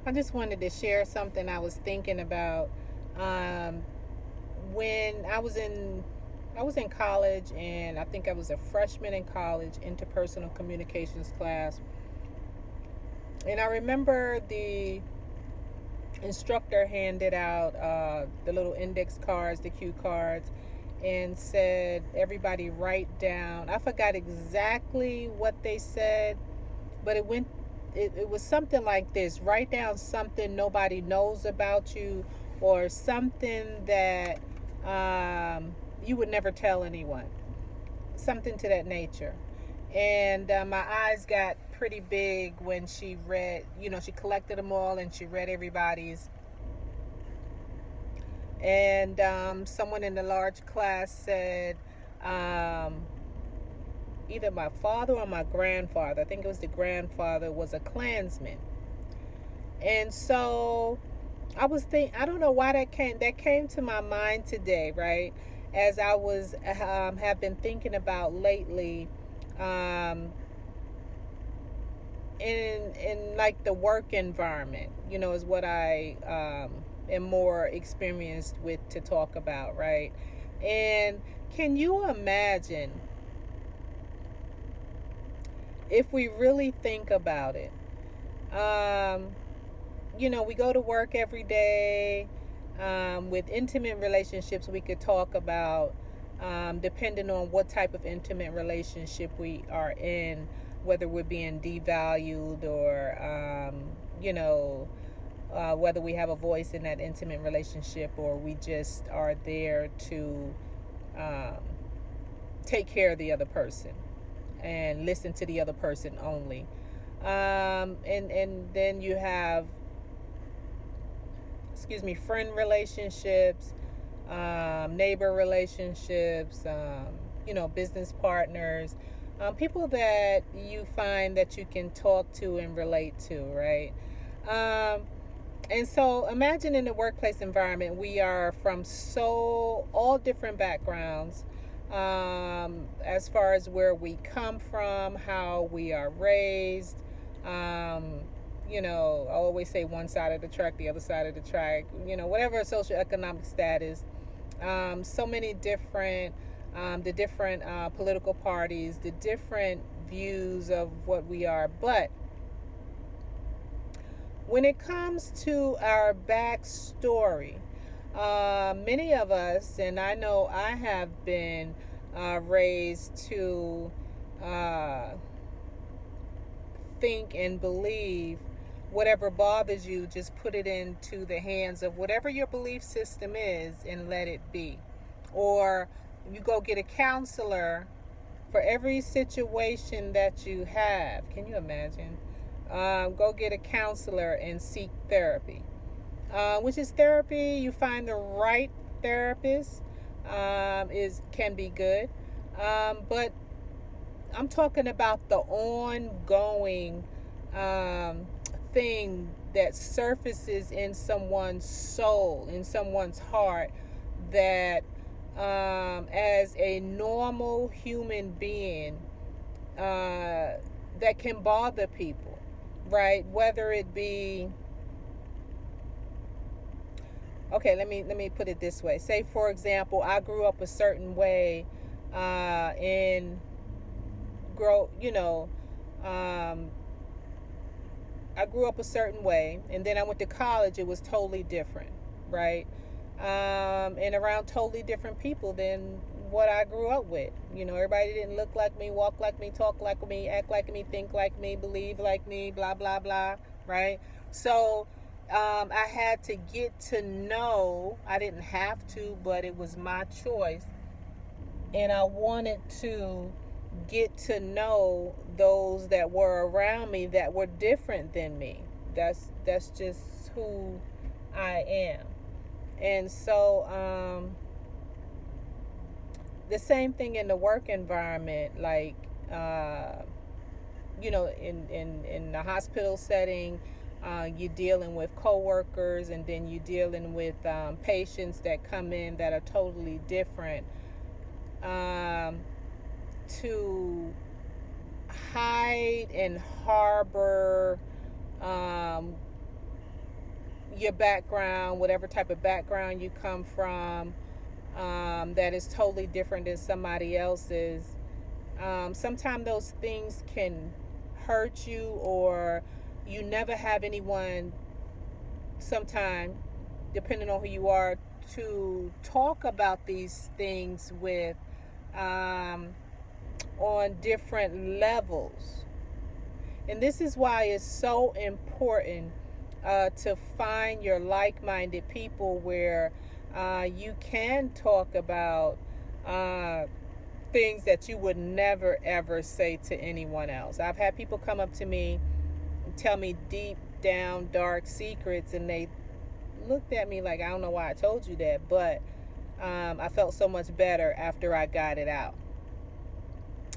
I just wanted to share something I was thinking about. Um, when I was in college, and I think I was a freshman in college, interpersonal communications class, and I remember the instructor handed out the little index cards, the cue cards, and said everybody write down. I forgot exactly what they said, but it was something like this: write down something nobody knows about you, or something that you would never tell anyone, something to that nature. And my eyes got pretty big when she read, she collected them all and she read everybody's. And someone in the large class said, um, either my father or my grandfather, I think it was the grandfather, was a Klansman. And so I don't know why that came to my mind today, right? As I was have been thinking about lately, um, in like the work environment, is what I am more experienced with to talk about, right? And can you imagine if we really think about it? Um, we go to work every day. With intimate relationships, we could talk about, depending on what type of intimate relationship we are in, whether we're being devalued or, whether we have a voice in that intimate relationship, or we just are there to um, take care of the other person and listen to the other person only. And then you have, friend relationships, neighbor relationships, business partners, people that you find that you can talk to and relate to, right? Um, and so imagine in the workplace environment, we are from so all different backgrounds, as far as where we come from, how we are raised. Um, I always say one side of the track, the other side of the track, whatever socioeconomic status. So many different, the different political parties, the different views of what we are. But when it comes to our backstory, many of us, and I know I have been raised to uh, think and believe whatever bothers you, just put it into the hands of whatever your belief system is and let it be. Or you go get a counselor for every situation that you have. Can you imagine? Go get a counselor and seek therapy. Which is therapy. You find the right therapist, is can be good, but I'm talking about the ongoing um, thing that surfaces in someone's soul, in someone's heart, that as a normal human being, that can bother people, right? Whether it be, okay, let me put it this way. Say, for example, I grew up a certain way, in grow, um, I grew up a certain way, and then I went to college. It was totally different, right? And around totally different people than what I grew up with. Everybody didn't look like me, walk like me, talk like me, act like me, think like me, believe like me, blah blah blah, right? So I had to get to know. I didn't have to, but it was my choice, and I wanted to get to know those that were around me that were different than me. That's just who I am. And so the same thing in the work environment, like uh, in the hospital setting, you're dealing with coworkers, and then you're dealing with patients that come in that are totally different. Um, to hide and harbor, um, your background, whatever type of background you come from, that is totally different than somebody else's. Sometimes those things can hurt you, or you never have anyone, sometime, depending on who you are, to talk about these things with, on different levels. And this is why it's so important to find your like minded people where you can talk about things that you would never ever say to anyone else. I've had people come up to me and tell me deep down dark secrets, and they looked at me like, I don't know why I told you that, but I felt so much better after I got it out.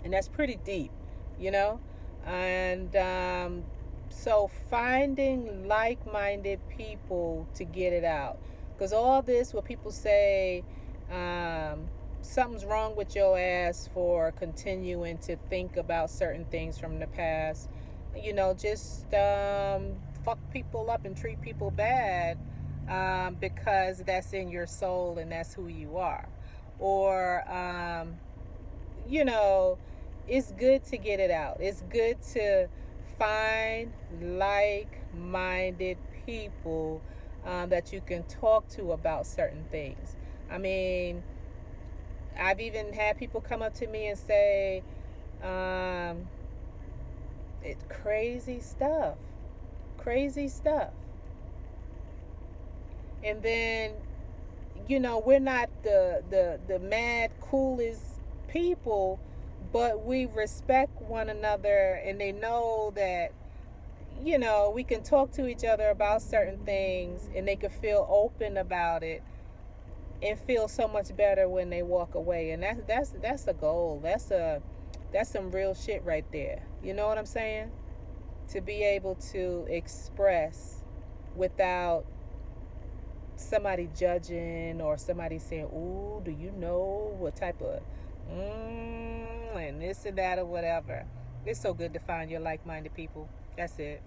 And that's pretty deep, you know? And so finding like minded people to get it out. Because all this, what people say, something's wrong with your ass for continuing to think about certain things from the past. You know, just fuck people up and treat people bad because that's in your soul and that's who you are. Or, you know, it's good to get it out. It's good to find like minded people that you can talk to about certain things. I mean, I've even had people come up to me and say, it's crazy stuff. Crazy stuff. And then, you know, we're not the mad coolest people, but we respect one another, and they know that, you know, we can talk to each other about certain things, and they can feel open about it and feel so much better when they walk away. And that's a goal. That's some real shit right there. You know what I'm saying? To be able to express without somebody judging or somebody saying, "Ooh, do you know what type of and this and that or whatever." It's so good to find your like-minded people. That's it.